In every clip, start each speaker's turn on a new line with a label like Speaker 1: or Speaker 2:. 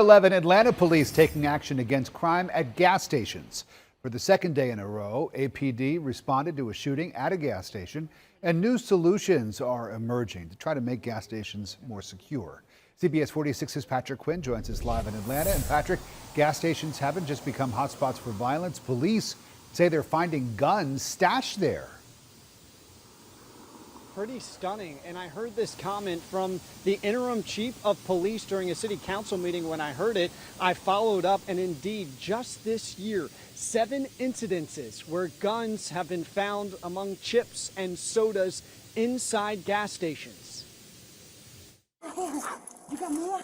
Speaker 1: 11 Atlanta police taking action against crime at gas stations. For the second day in a row, APD responded to a shooting at a gas station, and new solutions are emerging to try to make gas stations more secure. CBS 46's Patrick Quinn joins us live in Atlanta. And Patrick, gas stations haven't just become hotspots for violence. Police say they're finding guns stashed there.
Speaker 2: Pretty stunning. And I heard this comment from the interim chief of police during a city council meeting. When I heard it, I followed up, and indeed, just this year, 7 incidences where guns have been found among chips and sodas inside gas stations. You got more?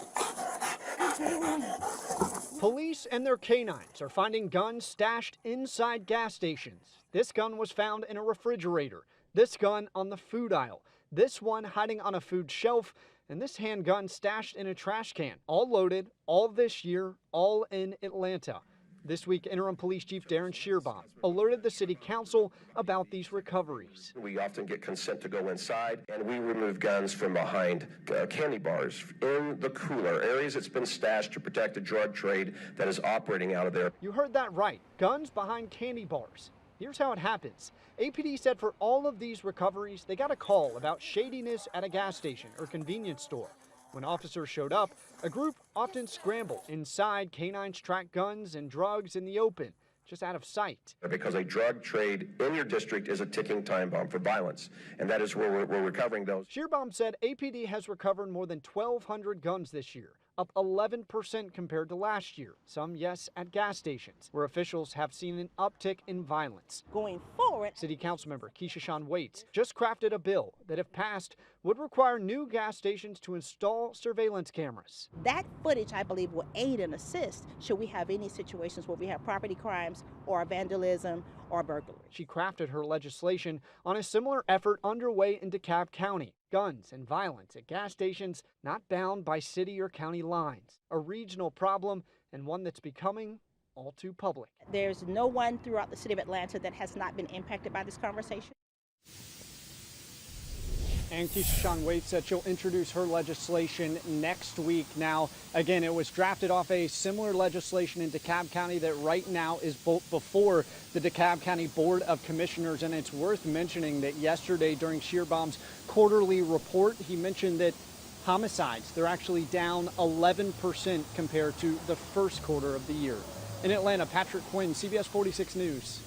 Speaker 2: Police and their canines are finding guns stashed inside gas stations. This gun was found in a refrigerator. This gun on the food aisle, this one hiding on a food shelf, and this handgun stashed in a trash can. All loaded, all this year, all in Atlanta. This week, Interim Police Chief Darren Schierbaum alerted the city council about these recoveries.
Speaker 3: We often get consent to go inside, and we remove guns from behind candy bars in the cooler, areas that's been stashed to protect the drug trade that is operating out of there.
Speaker 2: You heard that right, guns behind candy bars. Here's how it happens. APD said for all of these recoveries, they got a call about shadiness at a gas station or convenience store. When officers showed up, a group often scrambled inside. Canines track guns and drugs in the open, just out of sight.
Speaker 3: Because a drug trade in your district is a ticking time bomb for violence, and that is where we're recovering those.
Speaker 2: Schierbaum said APD has recovered more than 1,200 guns this year, up 11% compared to last year. Some, yes, at gas stations, where officials have seen an uptick in violence.
Speaker 4: Going forward,
Speaker 2: City Council member Keisha Shawn Waits just crafted a bill that, if passed, would require new gas stations to install surveillance cameras.
Speaker 4: that footage, I believe, will aid and assist should we have any situations where we have property crimes or vandalism or burglary.
Speaker 2: She crafted her legislation on a similar effort underway in DeKalb County. Guns and violence at gas stations not bound by city or county lines. A regional problem, and one that's becoming all too public.
Speaker 4: There's no one throughout the city of Atlanta that has not been impacted by this conversation.
Speaker 2: And Keisha Shawn Waits said she'll introduce her legislation next week. Now, again, it was drafted off a similar legislation in DeKalb County that right now is before the DeKalb County Board of Commissioners. And it's worth mentioning that yesterday during Schierbaum's quarterly report, he mentioned that homicides, they're actually down 11% compared to the first quarter of the year. In Atlanta, Patrick Quinn, CBS 46 News.